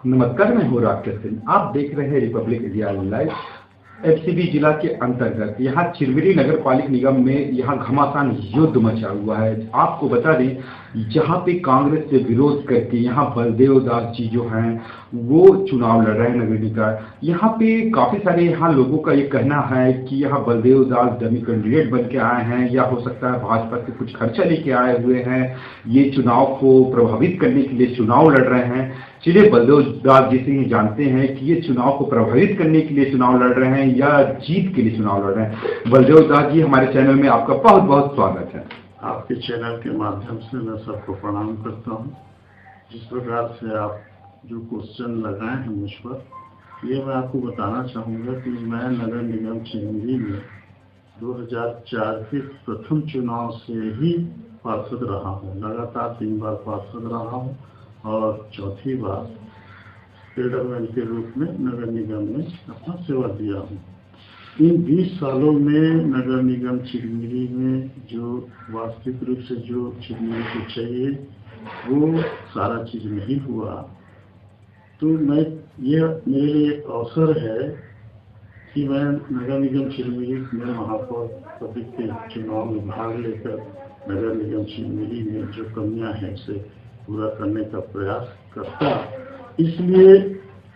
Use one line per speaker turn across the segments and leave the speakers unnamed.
नमस्कार, मैं हूँ राकेश सिंह। आप देख रहे हैं रिपब्लिक इंडिया लाइव। एफसीडी जिला के अंतर्गत यहाँ चिरमिरी नगर पालिक निगम में यहाँ घमासान युद्ध मचा हुआ है। आपको बता दें, जहाँ पे कांग्रेस से विरोध करके यहाँ बलदेव दास जी जो हैं वो चुनाव लड़ रहे हैं नगर निकाय। यहाँ पे काफी सारे यहाँ लोगों का ये कहना है कि यहाँ बलदेव दास डमी कैंडिडेट बन के आए हैं, या हो सकता है भाजपा से कुछ खर्चा लेके आए हुए हैं, ये चुनाव को प्रभावित करने के लिए चुनाव लड़ रहे हैं। चलिए बलदेव दास जी से ही जानते हैं कि ये चुनाव को प्रभावित करने के लिए चुनाव लड़ रहे हैं या जीत के लिए चुनाव लड़ रहे हैं। बलदेव दास जी, हमारे चैनल में आपका बहुत बहुत स्वागत है।
आपके चैनल के माध्यम से मैं सबको प्रणाम करता हूं। जिस प्रकार से आप जो क्वेश्चन लगाए हैं मुझ पर, ये मैं आपको बताना चाहूँगा कि मैं नगर निगम चिरमिरी में 2004 के प्रथम चुनाव से ही पार्षद रहा हूँ। लगातार 3 बार पार्षद रहा हूँ और चौथी बार फेडरमैन के रूप में नगर निगम में अपना सेवा दिया हूँ। इन 20 सालों में नगर निगम चिरमिरी में जो वास्तविक रूप से जो चिरमिरी को चाहिए वो सारा चीज़ नहीं हुआ, तो यह मेरे लिए एक अवसर है कि मैं नगर निगम चिरमिरी में महापौर पद के चुनाव में भाग लेकर नगर निगम चिरमिरी में जो कमियां हैं उसे पूरा करने का प्रयास करता। इसलिए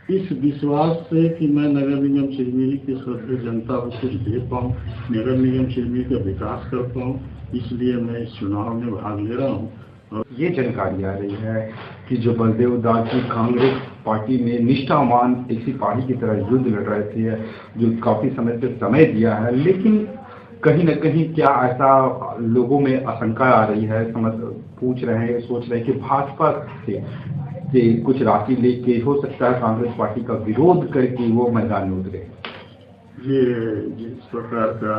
इस विश्वास से कि मैं नगर निगम चिरमिरी की श्रद्धेय जनता को कुछ दे पाऊँ, नगर निगम चिरमिरी का विकास कर पाऊँ, इसलिए मैं इस चुनाव में भाग ले रहा हूँ।
और ये जानकारी आ रही है कि जो बलदेव दास जी कांग्रेस पार्टी में निष्ठावान एक सिपाही की तरह युद्ध लड़ रहे थे, जो काफी समय से समय दिया है, लेकिन कहीं न कहीं क्या ऐसा लोगों में आशंका आ रही है, पूछ रहे हैं, सोच रहे हैं कि भाजपा से कुछ राशि लेके हो सकता है कांग्रेस पार्टी का विरोध करके वो मैदान में उतरे।
ये जिस प्रकार का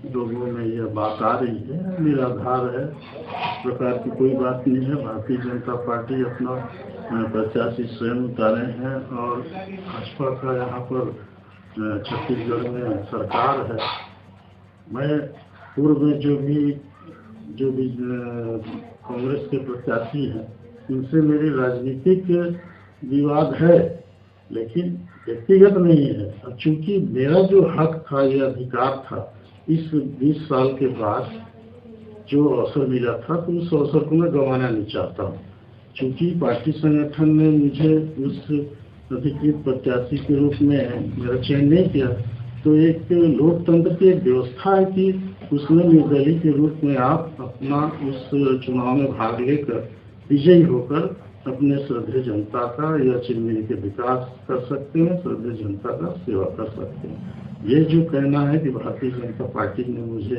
लोगों में यह बात आ रही है निराधार है। इस प्रकार की कोई बात नहीं है। भारतीय जनता पार्टी अपना प्रत्याशी स्वयं उतारे हैं और भाजपा का यहाँ पर छत्तीसगढ़ में सरकार है। मैं पूर्व में जो भी कांग्रेस के प्रत्याशी हैं उनसे मेरी राजनीतिक विवाद है, लेकिन व्यक्तिगत नहीं है। अब चूंकि मेरा जो हक था या अधिकार था, इस 20 साल के बाद जो अवसर मिला था तो उस अवसर को मैं गंवाना नहीं चाहता हूँ। चूंकि पार्टी संगठन ने मुझे उस अधिकृत प्रत्याशी के रूप में मेरा चयन नहीं किया, तो एक लोकतंत्र की एक व्यवस्था है कि उसमें निर्दलीय के रूप में आप अपना उस चुनाव में भाग लेकर विजयी होकर अपने श्रद्धेय जनता का या चिरमिरी के विकास कर सकते हैं, श्रद्धेय जनता का सेवा कर सकते हैं। ये जो कहना है कि भारतीय जनता पार्टी ने मुझे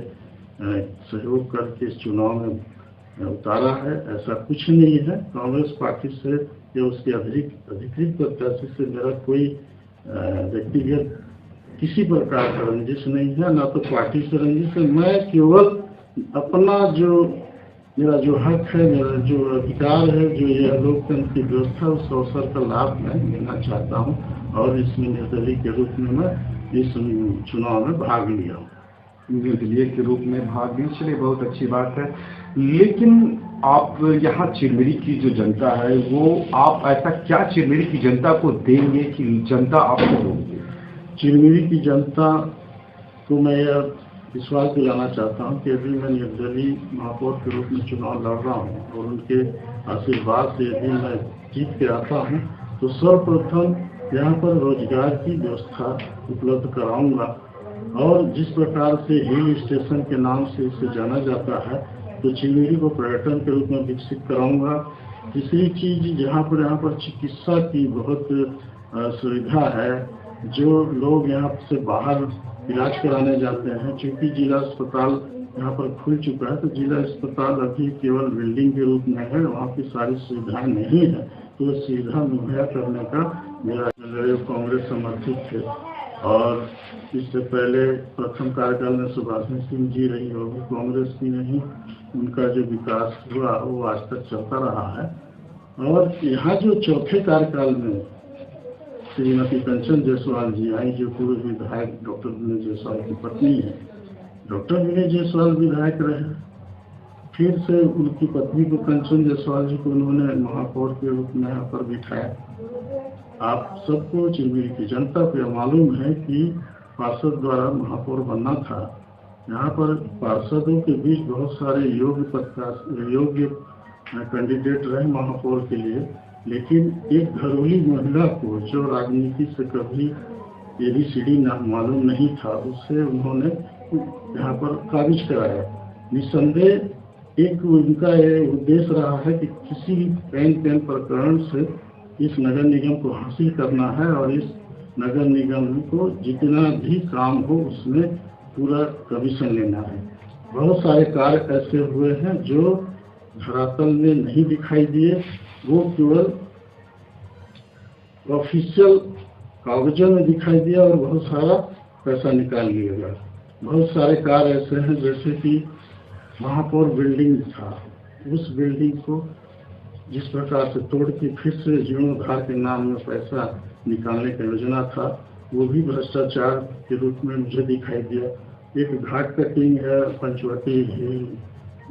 सहयोग करके इस चुनाव में उतारा है, ऐसा कुछ नहीं है। कांग्रेस पार्टी से या उसके अधिकृत प्रत्याशी से मेरा कोई व्यक्तिगत किसी प्रकार का रंजिश नहीं है, ना तो पार्टी से रंजिश है। मैं केवल अपना मेरा जो हक है, मेरा जो अधिकार है, जो ये लोकतंत्र की व्यवस्था, उस अवसर का लाभ मैं लेना चाहता हूँ और इसमें निर्दलीय के रूप में मैं इस चुनाव में भाग लिया हूँ।
निर्दलीय के रूप में भाग लिया, चलिए बहुत अच्छी बात है। लेकिन आप यहाँ चिरमिरी की जो जनता है वो आप ऐसा क्या चिरमिरी की जनता को देंगे कि जनता आपको दोगे?
चिरमिरी की जनता को मैं यह विश्वास दिलाना चाहता हूँ कि यदि मैं निर्दलीय महापौर के रूप में चुनाव लड़ रहा हूँ और उनके आशीर्वाद से यदि मैं जीत के आता हूँ तो सर्वप्रथम यहाँ पर रोजगार की व्यवस्था उपलब्ध कराऊंगा। और जिस प्रकार से हिल स्टेशन के नाम से इसे जाना जाता है, तो चिरमिरी को पर्यटन के रूप में विकसित कराऊंगा। तीसरी चीज़, यहाँ पर चिकित्सा की बहुत सुविधा है। जो लोग यहाँ से बाहर इलाज कराने जाते हैं, चूँकि जिला अस्पताल यहाँ पर खुल चुका है, तो जिला अस्पताल अभी केवल बिल्डिंग के रूप में है, वहाँ की सारी सुविधाएं नहीं है। तो सुविधा मुहैया करने का मेरा कांग्रेस समर्थित थे। और इससे पहले प्रथम कार्यकाल में सुभाषिनी सिंह जी रही होगी, कांग्रेस की नहीं, उनका जो विकास हुआ वो आज तक चलता रहा है। और यहाँ जो चौथे कार्यकाल में श्रीमती कंचन जायसवाल जी आई, जो पूर्व विधायक डॉक्टर विनय जायसवाल की पत्नी है। डॉक्टर विनय जायसवाल विधायक रहे, फिर से उनकी पत्नी को कंचन जायसवाल जी को उन्होंने महापौर के रूप में यहाँ पर बिठाया। आप सबको चिरमिरी की जनता को यह मालूम है कि पार्षद द्वारा महापौर बनना था। यहाँ पर पार्षदों के बीच बहुत सारे योग्य कैंडिडेट रहे महापौर के लिए, लेकिन एक घरेलू महिला को जो राजनीति से कभी ABCD मालूम नहीं था, उससे उन्होंने यहाँ पर काबिज कराया। निस्संदेह एक उनका ये उद्देश्य रहा है कि किसी भी पैन प्रकरण से इस नगर निगम को हासिल करना है और इस नगर निगम को जितना भी काम हो उसमें पूरा कमीशन लेना है। बहुत सारे कार्य ऐसे हुए हैं जो धरातल में नहीं दिखाई दिए, वो केवल ऑफिशियल कागजों में दिखाई दिया और बहुत सारा पैसा निकाल लिया गया। बहुत सारे कार्य ऐसे हैं जैसे कि महापौर बिल्डिंग था, उस बिल्डिंग को जिस प्रकार से तोड़ के फिर से जीर्णोद्धार के नाम में पैसा निकालने का योजना था, वो भी भ्रष्टाचार के रूप में मुझे दिखाई दिया। एक घाट कटिंग है पंचवटी हिल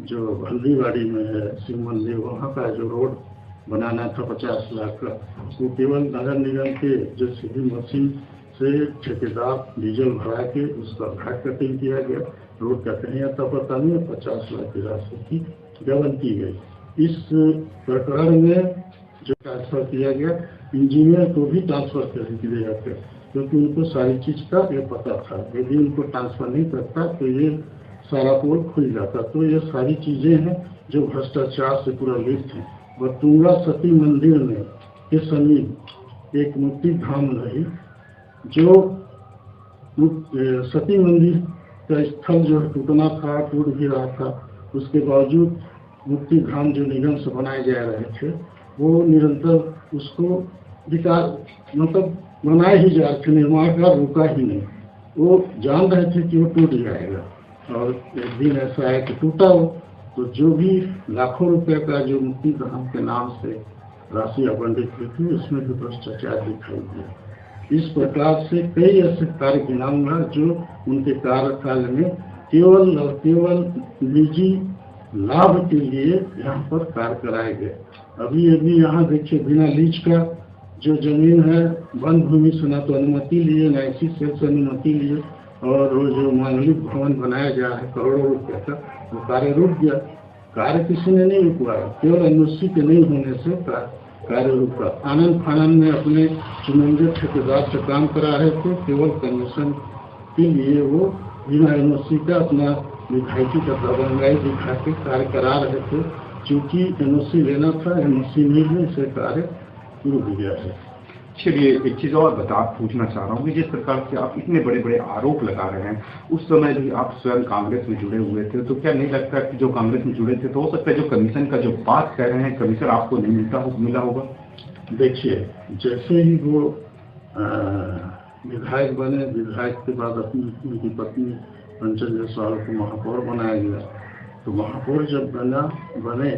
जो हल्दीबाड़ी में है शिव मंदिर, वहाँ का जो रोड बनाना था 50 लाख का, वो केवल नगर निगम के जो सीधी मशीन से ठेकेदार डीजल भरा के उसका घाट कटिंग किया गया। रोड का कहीं आता पता नहीं, 50 लाख की राशि की गबन की गई। इस प्रकरण में जो ट्रांसफर किया गया, इंजीनियर को भी ट्रांसफर कर दिया गया क्योंकि उनको सारी चीज का ये पता था। यदि उनको ट्रांसफर नहीं करता तो ये सारा पोल खुल जाता। तो ये सारी चीजें हैं जो भ्रष्टाचार से पूरा लिप्त हैं। बटुंगा सती मंदिर में के समीप एक मुक्ति धाम रही, जो सती मंदिर का स्थल जो टूटना था, टूट भी रहा था, उसके बावजूद मुक्ति धाम जो निगम से बनाए जा रहे थे वो निरंतर उसको विकास मतलब बनाए ही जा रहे थे, निर्माण का रुका ही नहीं। वो जान रहे थे कि वो टूट जाएगा और एक दिन ऐसा है कि टूटा हो। तो जो भी लाखों रुपए का जो मुक्ति धाम के नाम से राशि आवंटित हुई थी उसमें भी भ्रष्टाचार दिखाई दिया। इस प्रकार से कई ऐसे कार्य गिनाऊंगा जो उनके कार्यकाल में केवल और केवल निजी लाभ के लिए यहाँ पर कार्य कराए गए। अभी यहाँ देखिए बिना लीज का जो जमीन है वन भूमि से न तो अनुमति लिए न इसी से अनुमति लिए, और वो जो मानविक भवन बनाया जा है करोड़ों रुपये का, वो कार्य रुक गया। कार्य किसी ने नहीं रुकवाया, केवल NOC के नहीं होने से कार्य रुका। आनंद फानंद में अपने चुनिंदे ठेकेदार से काम करा रहे थे, केवल कमीशन के लिए वो बिना NOC का अपना विधायकी का दबंगाई दिखा के कार्य करा रहे थे। चूंकि NOC लेना था, NOC मिलने से कार्य रुक गया है।
चलिए एक चीज़ और पूछना चाह रहा हूँ कि जिस प्रकार से आप इतने बड़े बड़े आरोप लगा रहे हैं, उस समय भी आप स्वयं कांग्रेस में जुड़े हुए थे, तो क्या नहीं लगता कि जो कांग्रेस में जुड़े थे तो हो सकता है जो कमीशन का जो बात कह रहे हैं कमीशन आपको नहीं मिला होगा?
देखिए, जैसे ही वो विधायक बने, विधायक के बाद उनकी पत्नी कंचन जायसवाल को महापौर बनाया गया, तो महापौर जब बने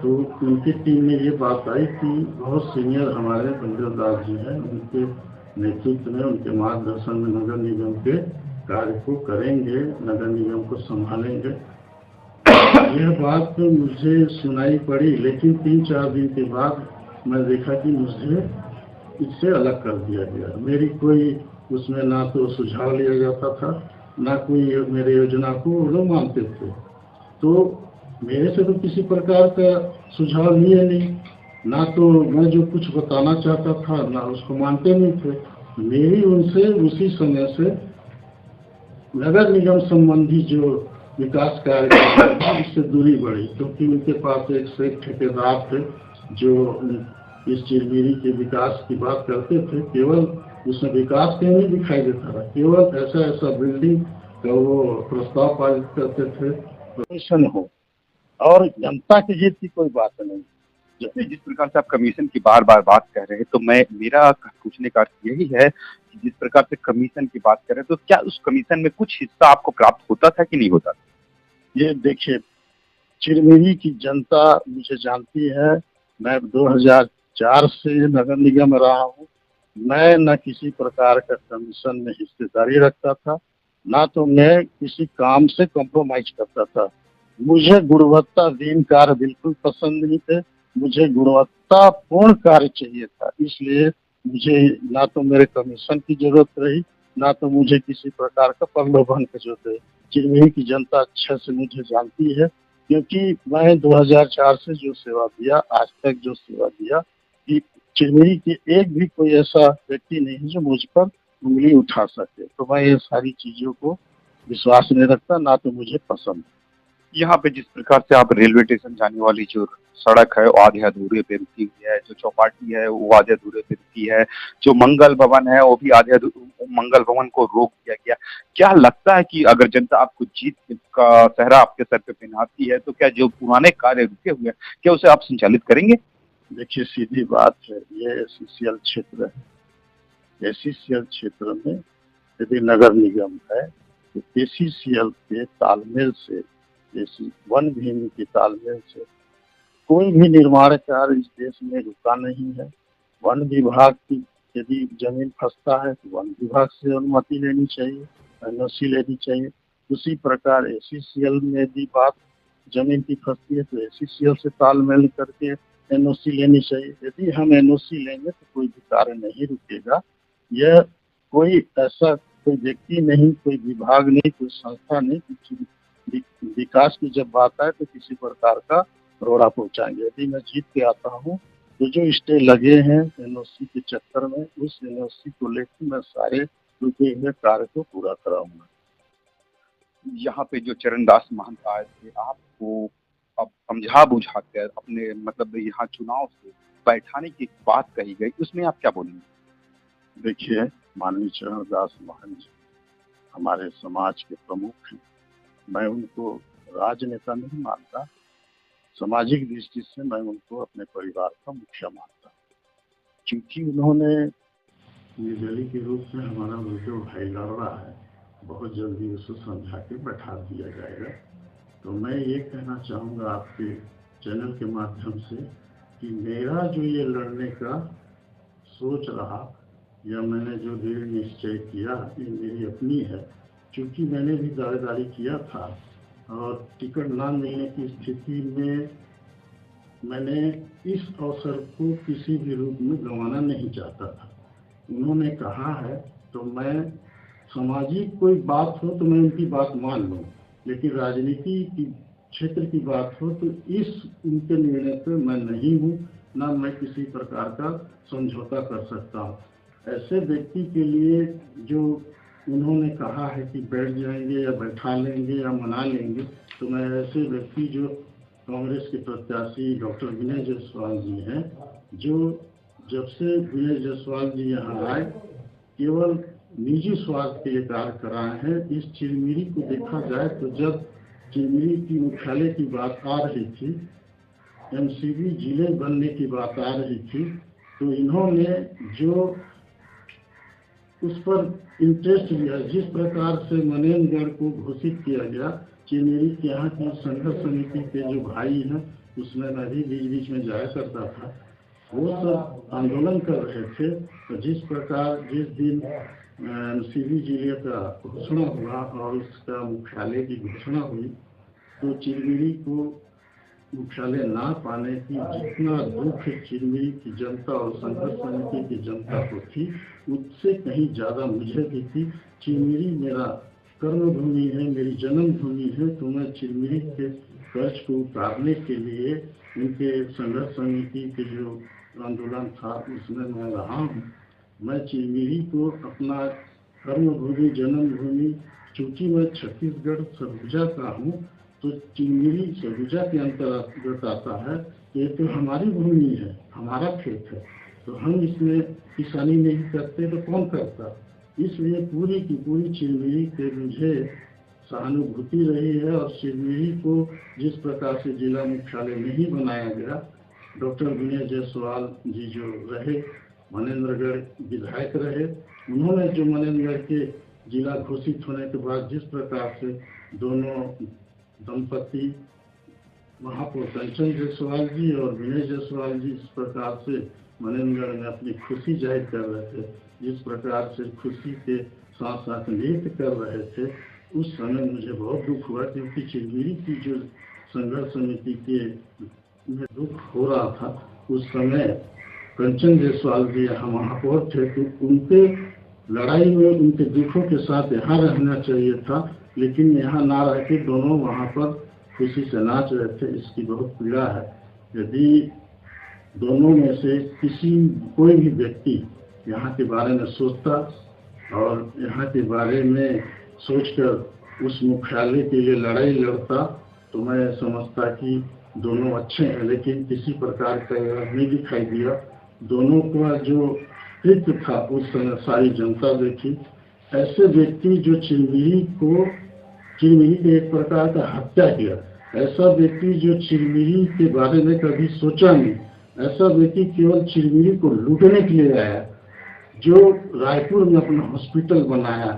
तो उनकी टीम में ये बात आई कि बहुत सीनियर हमारे बलदेव दास जी हैं, उनके नेतृत्व में, उनके मार्गदर्शन में नगर निगम के कार्य को करेंगे, नगर निगम को संभालेंगे। यह बात तो मुझे सुनाई पड़ी, लेकिन 3-4 दिन के बाद मैं देखा कि मुझे इससे अलग कर दिया गया। मेरी कोई उसमें ना तो सुझाव लिया जाता था, ना कोई मेरे योजना को वो लोग मानते थे। तो मेरे से तो किसी प्रकार का सुझाव लिए नहीं, ना तो मैं जो कुछ बताना चाहता था ना उसको मानते नहीं थे। मेरी उनसे उसी समय से नगर निगम संबंधी जो विकास कार्य उससे दूरी बढ़ी, क्योंकि उनके पास एक से एक ठेकेदार थे जो इस चिरमिरी के विकास की बात करते थे। केवल उसमें विकास कहीं नहीं दिखाई देता था, केवल ऐसा बिल्डिंग का वो प्रस्ताव पारित करते थे कमीशन हो, और जनता के हित की कोई बात नहीं।
जिस प्रकार से आप कमीशन की बार बार बात कर रहे हैं, तो मेरा पूछने का अर्थ यही है कि जिस प्रकार से कमीशन की बात कर रहे हैं, तो क्या उस कमीशन में कुछ हिस्सा आपको प्राप्त होता था कि नहीं होता था?
ये देखिए, चिरमिरी की जनता मुझे जानती है। मैं 2004 से नगर निगम रहा हूँ। मैं न किसी प्रकार का कमीशन में हिस्सेदारी रखता था, ना तो मैं किसी काम से कॉम्प्रोमाइज करता था। मुझे गुणवत्ताधीन कार्य बिल्कुल पसंद नहीं थे। मुझे गुणवत्तापूर्ण कार्य चाहिए था, इसलिए मुझे ना तो मेरे कमीशन की जरूरत रही, ना तो मुझे किसी प्रकार का प्रलोभन की जरूरत रही। चिरमिरी की जनता अच्छे से मुझे जानती है, क्योंकि मैं 2004 से जो सेवा दिया, आज तक जो सेवा दिया, कि चिरमिरी के एक भी कोई ऐसा व्यक्ति नहीं है जो मुझ पर उंगली उठा सके। तो मैं ये सारी चीजों को विश्वास नहीं रखता, ना तो मुझे पसंद।
यहाँ पे जिस प्रकार से आप रेलवे स्टेशन जाने वाली जो सड़क है वो आधे अधूरे पे रुकी हुई है, जो चौपाटी है वो आधे अधूरे पे रुकी है, जो मंगल भवन है वो भी मंगल भवन को रोक दिया गया। क्या लगता है कि अगर जनता आपको जीत का सेहरा आपके सर पे पहनाती है तो क्या जो पुराने कार्य रुके हुए हैं क्या उसे आप संचालित करेंगे?
देखिए, सीधी बात है, ये एससीसीएल क्षेत्र है। एससीसीएल क्षेत्र में यदि नगर निगम है तो एससीसीएल के तालमेल से, वन भूमि के तालमेल से कोई भी निर्माण कार्य इस देश में रुका नहीं है। वन विभाग की यदि जमीन फंसता है तो वन विभाग से अनुमति लेनी चाहिए, एनओसी लेनी चाहिए। उसी प्रकार एससीसीएल में भी बात जमीन की फंसती है तो एससीसीएल से तालमेल करके एनओसी लेनी चाहिए। यदि हम एनओसी लेंगे तो कोई भी कार्य नहीं रुकेगा। यह कोई ऐसा कोई व्यक्ति नहीं, कोई विभाग नहीं, कोई संस्था नहीं, विकास की जब बात आए तो किसी प्रकार का रोड़ा पहुंचाएंगे। यदि मैं जीत के आता हूँ तो जो स्टे लगे हैं एनओसी के चक्कर में, उस एनओसी को लेकर मैं सारे रुके हुए कार्य को पूरा कराऊंगा।
यहाँ पे जो चरणदास महंत आए थे, आपको अब समझा बुझा कर अपने मतलब यहाँ चुनाव से बैठाने की बात कही गई, उसमें आप क्या बोलेंगे?
देखिए, माननीय चरणदास महंत जी हमारे समाज के प्रमुख हैं। मैं उनको राजनेता नहीं मानता, सामाजिक दृष्टि से मैं उनको अपने परिवार का मुखिया मानता, क्योंकि उन्होंने निर्दलीय के रूप में हमारा वो जो भाई लड़ रहा है, बहुत जल्दी उसको समझा के बैठा दिया जाएगा। तो मैं ये कहना चाहूँगा आपके चैनल के माध्यम से कि मेरा जो ये लड़ने का सोच रहा या मैंने जो दृढ़ निश्चय किया, ये मेरी अपनी है। क्योंकि मैंने भी दावेदारी किया था और टिकट ना मिलने की स्थिति में मैंने इस अवसर को किसी भी रूप में गंवाना नहीं चाहता था। उन्होंने कहा है तो मैं, सामाजिक कोई बात हो तो मैं उनकी बात मान लूँ, लेकिन राजनीति की क्षेत्र की बात हो तो इस उनके निर्णय पर मैं नहीं हूँ, ना मैं किसी प्रकार का समझौता कर सकता हूँ। ऐसे व्यक्ति के लिए जो उन्होंने कहा है कि बैठ जाएंगे या बैठा लेंगे या मना लेंगे, तो मैं ऐसे व्यक्ति जो कांग्रेस के प्रत्याशी डॉक्टर विनय जायसवाल जी हैं, जो जब से विनय जायसवाल जी यहाँ आए केवल निजी स्वार्थ के लिए कार्य कराए हैं। इस चिरमिरी को देखा जाए तो जब चिरमिरी की मुख्यालय की बात आ रही थी, एमसीबी जिले बनने की बात आ रही थी, तो इन्होंने जो उस पर इंटरेस्ट लिया, जिस प्रकार से मनेंद्रगढ़ को घोषित किया गया, चिरमिरी के यहाँ की संघर्ष समिति के जो भाई हैं, उसमें मैं भी बीच बीच में जाया करता था, वो सब आंदोलन कर रहे थे। तो जिस प्रकार जिस दिन एमसीबी जिले का घोषणा हुआ और उसका मुख्यालय की घोषणा हुई, तो चिरमिरी को मुख्यालय ना पाने की जितना दुख चिरमिरी की जनता और संघर्ष समिति की जनता को थी, उससे कहीं ज़्यादा मुझे भी थी। चिरमिरी मेरा कर्मभूमि है, मेरी जन्मभूमि है, तो मैं चिरमिरी के कर्ज को उतारने के लिए उनके संघर्ष समिति के जो आंदोलन था उसमें मैं रहा हूँ। मैं चिरमिरी को अपना कर्मभूमि, जन्मभूमि, चूँकि मैं छत्तीसगढ़ सरगुजा का हूँ, तो चिरमिरी सरगुजा के अंतर्गत आता है। ये तो हमारी भूमि है, हमारा खेत है, तो हम इसमें किसानी नहीं करते तो कौन करता। इसलिए पूरी की पूरी चिरमिरी पे मुझे सहानुभूति रही है। और चिरमिरी को जिस प्रकार से जिला मुख्यालय नहीं बनाया गया, डॉक्टर विनय जायसवाल जी जो रहे, मनेंद्रगढ़ विधायक रहे, उन्होंने जो मनेंद्रगढ़ के जिला घोषित होने के बाद जिस प्रकार से दोनों दंपति महापौर कंचन जायसवाल जी और विनय जायसवाल जी इस प्रकार से मनेंद्रगढ़ में अपनी खुशी जाहिर कर रहे थे, जिस प्रकार से खुशी के साथ साथ नृत्य कर रहे थे, उस समय मुझे बहुत दुख हुआ, क्योंकि चिरमिरी की जो संघर्ष समिति के में दुख हो रहा था, उस समय कंचन जायसवाल जी यहाँ महापौर थे, तो उनके लड़ाई में उनके दुखों के साथ यहाँ रहना चाहिए था, लेकिन यहाँ ना रह के दोनों वहाँ पर खुशी से नाच रहे थे। इसकी बहुत पीड़ा है। यदि दोनों में से कोई भी व्यक्ति यहाँ के बारे में सोचता और यहाँ के बारे में सोचकर उस मुख्यालय के लिए लड़ाई लड़ता, तो मैं समझता कि दोनों अच्छे हैं, लेकिन किसी प्रकार का यह नहीं दिखाई दिया। दोनों का जो हित था उस समय सारी जनता देखी। ऐसे व्यक्ति जो चिरमिरी के एक प्रकार का हत्या किया, ऐसा व्यक्ति जो चिरमिरी के बारे में कभी सोचा नहीं, ऐसा व्यक्ति केवल चिरमिरी को लूटने के लिए आया, जो रायपुर में अपना हॉस्पिटल बनाया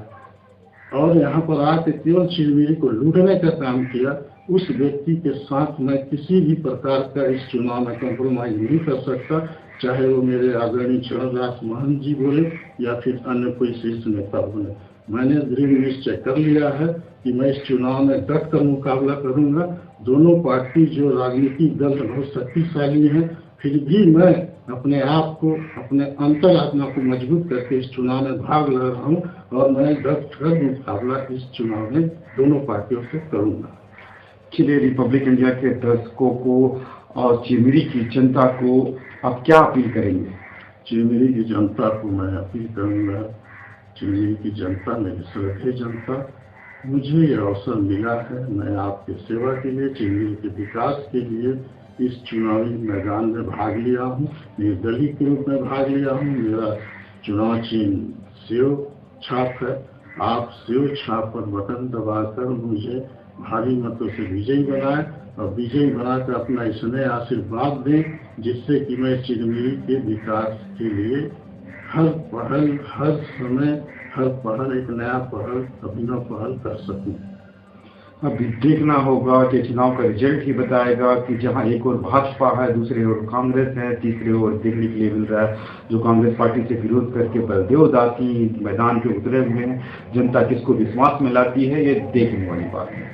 और यहाँ पर आके केवल चिरमिरी को लूटने का काम किया, उस व्यक्ति के साथ मैं किसी भी प्रकार का इस चुनाव में कॉम्प्रोमाइज नहीं कर सकता, चाहे वो मेरे आदरणीय चरणदास महंत जी बोले या फिर अन्य कोई शीर्ष नेता बोले। मैंने दृढ़ निश्चय कर लिया है कि मैं इस चुनाव में डट कर मुकाबला करूंगा। दोनों पार्टी जो राजनीतिक दल बहुत शक्तिशाली हैं, फिर भी मैं अपने आप को, अपने अंतरात्मा को मजबूत करके इस चुनाव में भाग ले रहा हूँ और मैं डट कर मुकाबला इस चुनाव में दोनों पार्टियों से करूंगा।
चलिए, रिपब्लिक इंडिया के दर्शकों को और चिरमिरी की जनता को आप क्या अपील करेंगे?
चिरमिरी की जनता को मैं अपील करूंगा, चिरमिरी की जनता, मेरी श्रद्धेय जनता, मुझे यह अवसर मिला है, मैं आपके सेवा के लिए, चिरमिरी के विकास के लिए इस चुनावी मैदान में भाग लिया हूँ, निर्दलीय के रूप में भाग लिया हूँ। मेरा चुनाव चिन्ह सेव छाप है। आप सेव छाप पर बटन दबाकर मुझे भारी मतों से विजयी बनाएं और विजयी बनाकर अपना इसमें आशीर्वाद दें, जिससे कि मैं चिरमिरी के विकास के लिए हर पहल, हर समय, हर पहल, एक नया पहल, अभिनव पहल कर सकूं।
अभी देखना होगा कि चुनाव का रिजल्ट ही बताएगा कि जहां एक और भाजपा है, दूसरे ओर कांग्रेस है, तीसरे ओर देखने के लिए मिल रहा है जो कांग्रेस पार्टी से विरोध करके बलदेव दासी मैदान पे उतरे हुए हैं। जनता किसको विश्वास में लाती है, ये देखने वाली बात है।